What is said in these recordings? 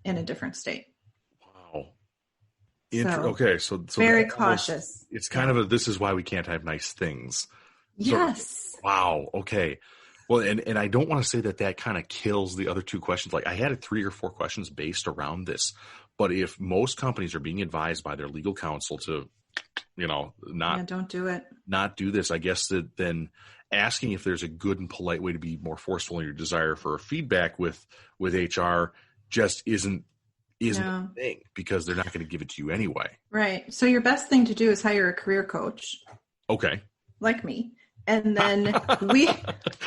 in a different state. Wow. So, So very cautious. It's kind of this is why we can't have nice things. Yes. Wow. Okay. Well, and I don't want to say that kind of kills the other two questions. Like I had 3 or 4 questions based around this, but if most companies are being advised by their legal counsel to, don't do it, not do this, I guess that then asking if there's a good and polite way to be more forceful in your desire for feedback with HR just isn't a thing, because they're not going to give it to you anyway. Right. So your best thing to do is hire a career coach. Okay. Like me. And then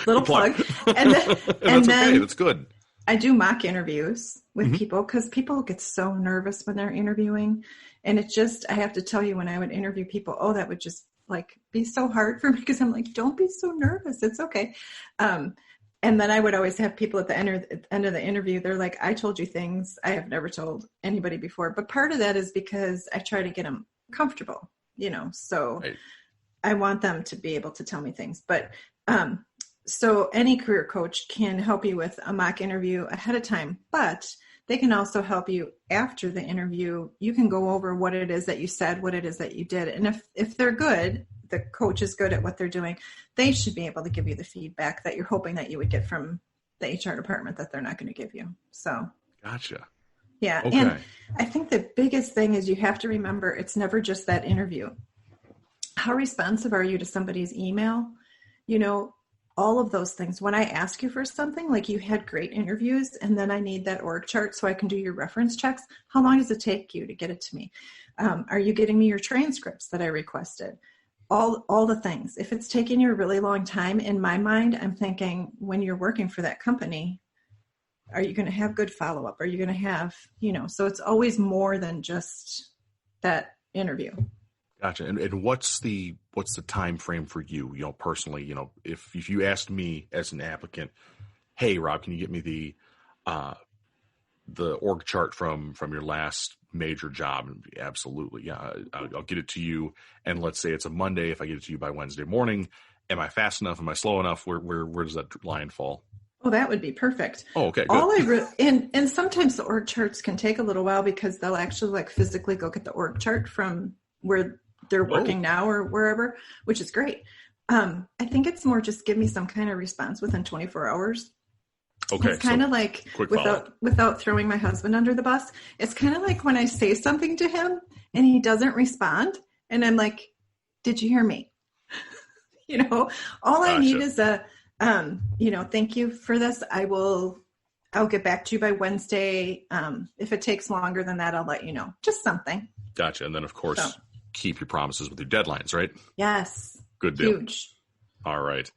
little plug. That's good. I do mock interviews with people, because people get so nervous when they're interviewing. And I have to tell you, when I would interview people, that would just be so hard for me, because I'm like, don't be so nervous. It's okay. And then I would always have people at the end of the interview, they're like, I told you things I have never told anybody before. But part of that is because I try to get them comfortable, so right. I want them to be able to tell me things. But so any career coach can help you with a mock interview ahead of time, but they can also help you after the interview. You can go over what it is that you said, what it is that you did. And if they're good, the coach is good at what they're doing, they should be able to give you the feedback that you're hoping that you would get from the HR department that they're not going to give you. So. Gotcha. Yeah. Okay. And I think the biggest thing is you have to remember, it's never just that interview. How responsive are you to somebody's email? All of those things. When I ask you for something, like you had great interviews, and then I need that org chart so I can do your reference checks, how long does it take you to get it to me? Are you getting me your transcripts that I requested? All the things. If it's taking you a really long time, in my mind, I'm thinking, when you're working for that company, are you going to have good follow-up? Are you going to have, so it's always more than just that interview. Gotcha. And what's the time frame for you, personally, if you asked me as an applicant, hey, Rob, can you get me the org chart from your last major job? And absolutely. Yeah. I'll get it to you. And let's say it's a Monday. If I get it to you by Wednesday morning, am I fast enough? Am I slow enough? Where does that line fall? Oh, that would be perfect. Oh, okay. Good. And sometimes the org charts can take a little while, because they'll actually physically go get the org chart from where they're working now or wherever, which is great. I think it's more just give me some kind of response within 24 hours. Okay. It's kind of like, without throwing my husband under the bus, it's kind of like when I say something to him and he doesn't respond, and I'm like, did you hear me? All I need is thank you for this. I'll get back to you by Wednesday. If it takes longer than that, I'll let you know. Just something. Gotcha. And then, of course, keep your promises with your deadlines, right? Yes. Good deal. Huge. All right.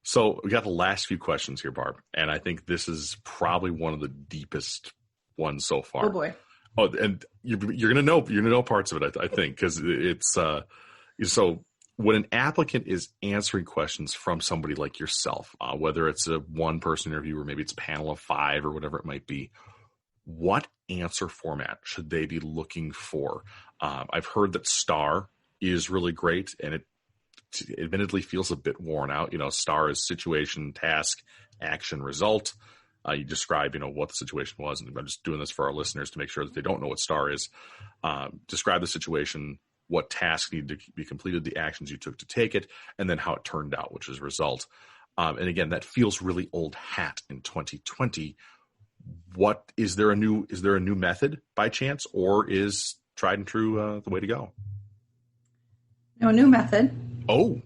So we got the last few questions here, Barb, and I think this is probably one of the deepest ones so far. Oh boy. Oh, and you're gonna know parts of it, I think, because it's so when an applicant is answering questions from somebody like yourself, whether it's a one-person interview or maybe it's a panel of 5 or whatever it might be, what answer format should they be looking for? I've heard that STAR is really great, and it admittedly feels a bit worn out. STAR is situation, task, action, result. You describe, what the situation was, and I'm just doing this for our listeners to make sure that they don't know what STAR is. Describe the situation, what tasks needed to be completed, the actions you took to take it, and then how it turned out, which is result. And again, that feels really old hat in 2020. Is there a new method by chance, or is tried and true the way to go? No, new method. Oh,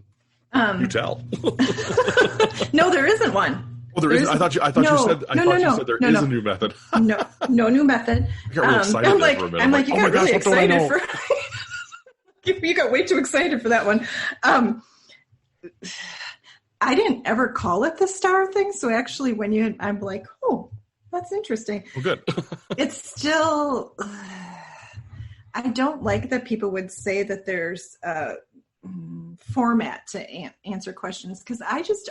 you tell. No, there isn't one. Oh, there isn't. I thought you said there is a new method. No new method. I got really excited I'm for a minute. I'm like, you got really excited for. You got way too excited for that one. I didn't ever call it the STAR thing, so actually, I'm like, oh, that's interesting. Well, good. It's still. I don't like that people would say that there's a format to answer questions, because I just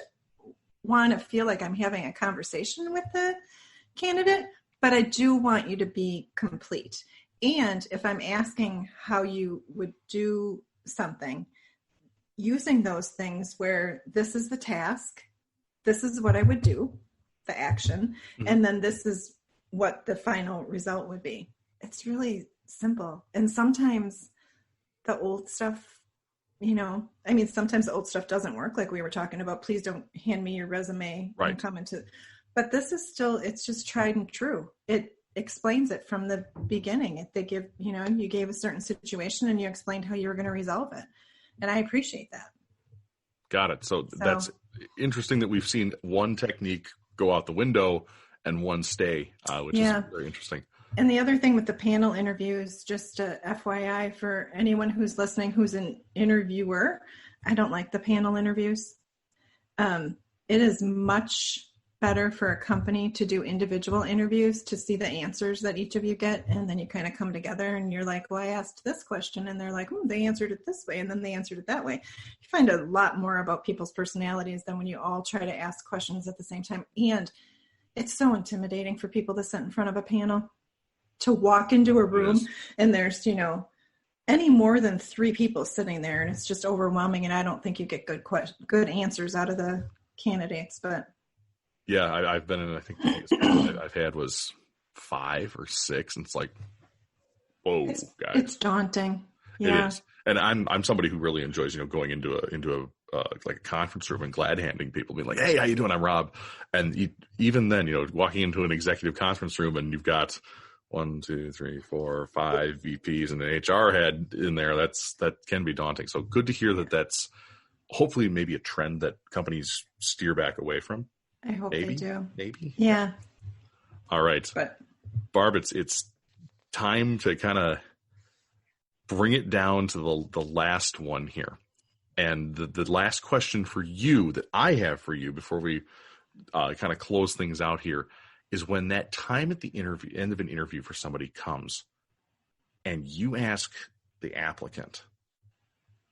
want to feel like I'm having a conversation with the candidate, but I do want you to be complete. And if I'm asking how you would do something, using those things where this is the task, this is what I would do, the action, and then this is what the final result would be. It's really simple. And sometimes the old stuff, sometimes the old stuff doesn't work. Like we were talking about, please don't hand me your resume and come into, but this is still, it's just tried and true. It explains it from the beginning. They give, you gave a certain situation and you explained how you were going to resolve it. And I appreciate that. Got it. So that's interesting that we've seen one technique go out the window and one stay, which is very interesting. And the other thing with the panel interviews, just a FYI for anyone who's listening, who's an interviewer, I don't like the panel interviews. It is much better for a company to do individual interviews to see the answers that each of you get. And then you kind of come together and you're like, well, I asked this question and they're like, oh, they answered it this way. And then they answered it that way. You find a lot more about people's personalities than when you all try to ask questions at the same time. And it's so intimidating for people to sit in front of a panel, to walk into a room and there's, any more than 3 people sitting there and it's just overwhelming. And I don't think you get good answers out of the candidates, but. Yeah, I've been in, I think the biggest I've had was 5 or 6. And it's like, whoa, guys. It's daunting. Yeah. It is. And I'm somebody who really enjoys, going into a like a conference room and glad handing people, being like, hey, how you doing? I'm Rob. And even then, walking into an executive conference room and you've got 1, 2, 3, 4, 5 VPs and an HR head in there, that can be daunting. So good to hear that that's hopefully maybe a trend that companies steer back away from. I hope they do. Maybe. Yeah. All right. But Barb, it's time to kind of bring it down to the last one here. And the last question for you that I have for you before we kind of close things out here is when that time at the end of an interview for somebody comes and you ask the applicant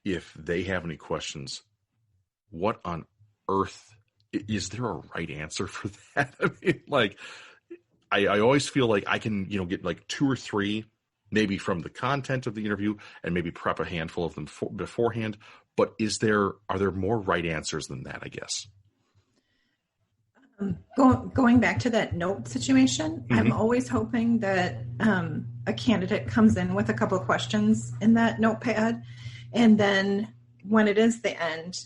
if they have any questions, what on earth, is there a right answer for that? I mean, like, I always feel like I can, get like 2 or 3, maybe from the content of the interview and maybe prep a handful of them beforehand. But are there more right answers than that, I guess? Going back to that note situation, I'm always hoping that a candidate comes in with a couple of questions in that notepad. And then when it is the end,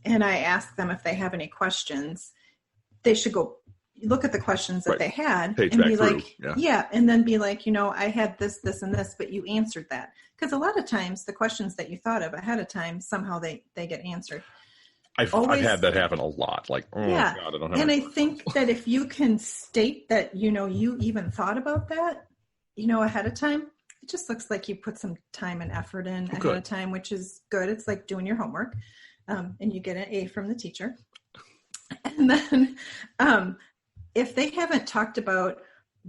and I ask them if they have any questions, they should go look at the questions that they had and be like, and then be like, I had this, and this, but you answered that. Because a lot of times the questions that you thought of ahead of time, somehow they get answered. I've had that happen a lot. Like, God, I don't have. And I think that if you can state that, you even thought about that, ahead of time, it just looks like you put some time and effort in ahead of time, which is good. It's like doing your homework, and you get an A from the teacher. And then if they haven't talked about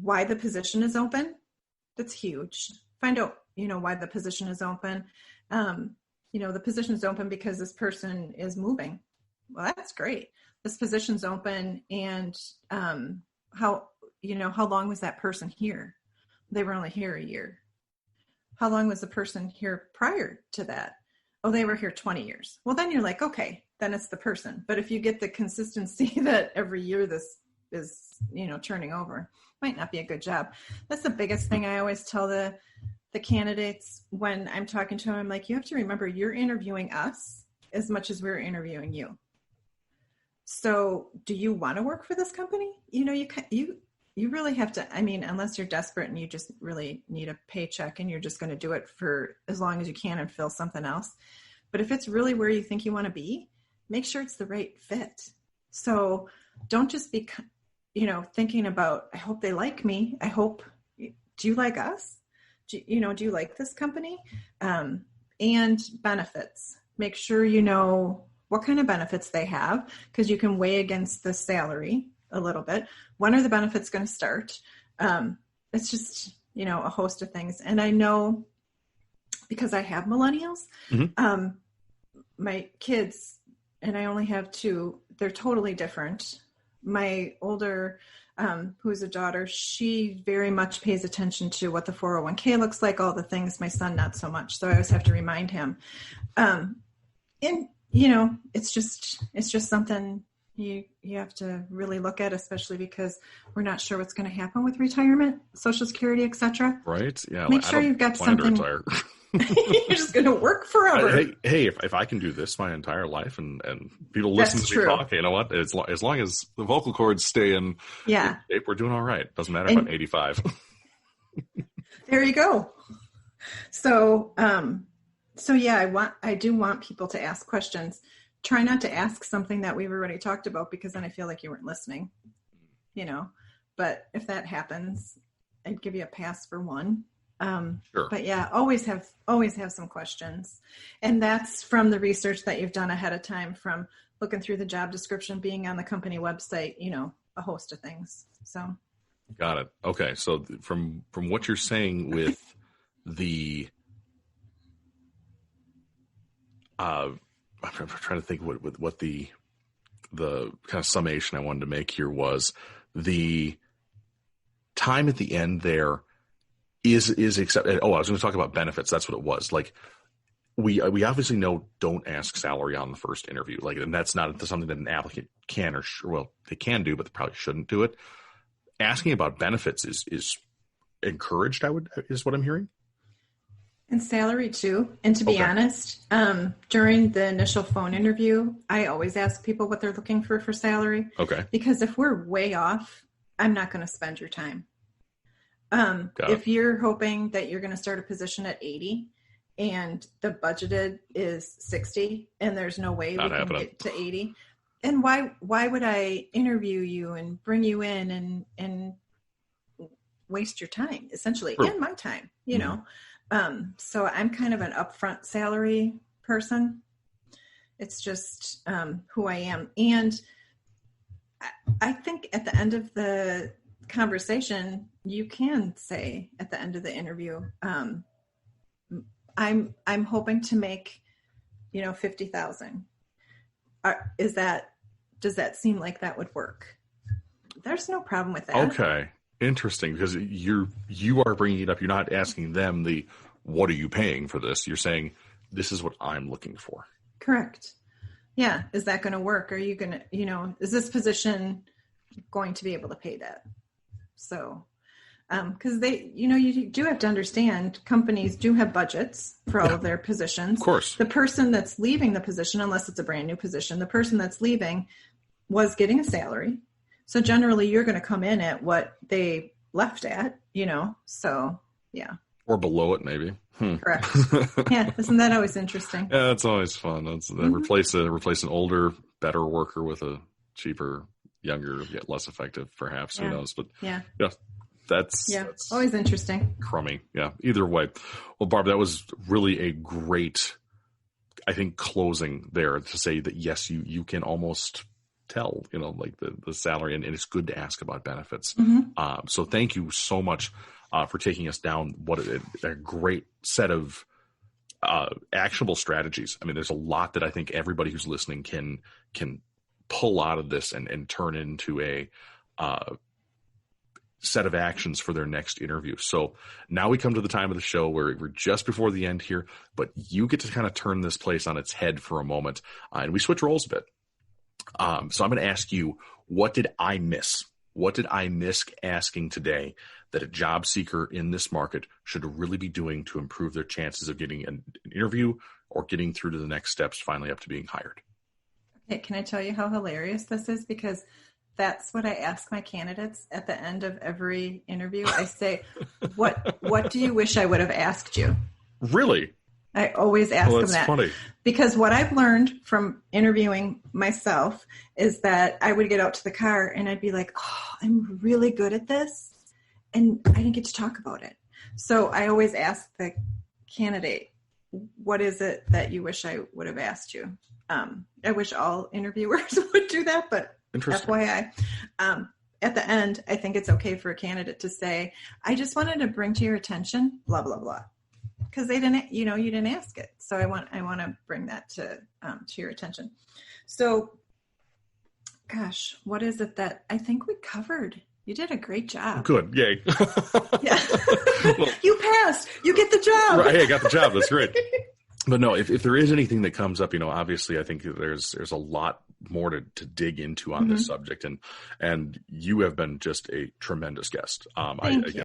why the position is open, that's huge. Find out, why the position is open. The position's open because this person is moving. Well, that's great. This position's open, and how long was that person here? They were only here a year. How long was the person here prior to that? Oh, they were here 20 years. Well, then you're like, okay, then it's the person. But if you get the consistency that every year this is, turning over, might not be a good job. That's the biggest thing I always tell the candidates when I'm talking to them. I'm like, you have to remember you're interviewing us as much as we're interviewing you. So do you want to work for this company? You really have to, unless you're desperate and you just really need a paycheck and you're just going to do it for as long as you can and fill something else. But if it's really where you think you want to be, make sure it's the right fit. So don't just be, thinking about, I hope they like me. Do you like us? Do you like this company? And benefits. Make sure you know what kind of benefits they have, because you can weigh against the salary a little bit. When are the benefits going to start? It's just, a host of things. And I know, because I have millennials, my kids, and I only have 2, they're totally different. My older, who's a daughter, she very much pays attention to what the 401k looks like, all the things. My son, not so much. So I always have to remind him. And, it's just something you have to really look at, especially because we're not sure what's going to happen with retirement, Social Security, etc. Right? Yeah. Make sure you've got something. To retire. You're just going to work forever. Hey, if I can do this my entire life and people listen to me talk, you know what? As long as the vocal cords stay in shape, we're doing all right. Doesn't matter if I'm 85. There you go. So yeah, I do want people to ask questions. Try not to ask something that we've already talked about, because then I feel like you weren't listening, but if that happens, I'd give you a pass for one. Sure. But yeah, always have some questions. And that's from the research that you've done ahead of time, from looking through the job description, being on the company website, a host of things. So. Got it. Okay. So from what you're saying with the, I'm trying to think what the kind of summation I wanted to make here was, the time at the end there is accepted. Oh, I was going to talk about benefits. That's what it was. Like, we obviously know don't ask salary on the first interview. Like, and that's not something that an applicant can they can do, but they probably shouldn't do it. Asking about benefits is encouraged, is what I'm hearing. And salary too. And to be honest, during the initial phone interview, I always ask people what they're looking for salary. Okay. Because if we're way off, I'm not going to spend your time. If you're hoping that you're going to start a position at 80 and the budgeted is 60 and there's no way we can get to 80, and why would I interview you and bring you in and waste your time, essentially, and my time, know? So I'm kind of an upfront salary person. It's just who I am. And I think at the end of the conversation, you can say at the end of the interview, I'm hoping to make, 50,000. Does that seem like that would work? There's no problem with that. Okay. Interesting, because you are bringing it up. You're not asking them what are you paying for this? You're saying, this is what I'm looking for. Correct. Yeah. Is that going to work? Are you going to, is this position going to be able to pay that? So, because you do have to understand, companies do have budgets for all of their positions. Of course. The person that's leaving the position, unless it's a brand new position, the person that's leaving was getting a salary. So generally you're going to come in at what they left at, so yeah. Or below it, maybe. Correct. Yeah. Isn't that always interesting? Yeah, it's always fun. Replace an older, better worker with a cheaper, younger, yet less effective, perhaps. Who knows? But that's always interesting. Crummy. Yeah. Either way. Well, Barb, that was really a great, I think, closing there to say that, yes, you can almost tell, like the salary, and it's good to ask about benefits. Mm-hmm. So thank you so much for taking us down a great set of actionable strategies. I mean, there's a lot that I think everybody who's listening can pull out of this and turn into a set of actions for their next interview. So now we come to the time of the show where we're just before the end here, but you get to kind of turn this place on its head for a moment, and we switch roles a bit. So I'm going to ask you, what did I miss? What did I miss asking today that a job seeker in this market should really be doing to improve their chances of getting an interview or getting through to the next steps, finally up to being hired? Okay, can I tell you how hilarious this is? Because that's what I ask my candidates at the end of every interview. I say, what do you wish I would have asked you? Really? I always ask them that. That's funny. Because what I've learned from interviewing myself is that I would get out to the car and I'd be like, oh, I'm really good at this. And I didn't get to talk about it. So I always ask the candidate, what is it that you wish I would have asked you? I wish all interviewers would do that, but FYI. At the end, I think it's okay for a candidate to say, I just wanted to bring to your attention, blah, blah, blah. Because they didn't, you didn't ask it. So I want to bring that to your attention. So, gosh, what is it that I think we covered? You did a great job. Good. Yay. Yeah. Well, you passed. You get the job. Right. Hey, I got the job. That's great. But no, if there is anything that comes up, obviously I think there's a lot more to dig into on this subject. And you have been just a tremendous guest. Thank you.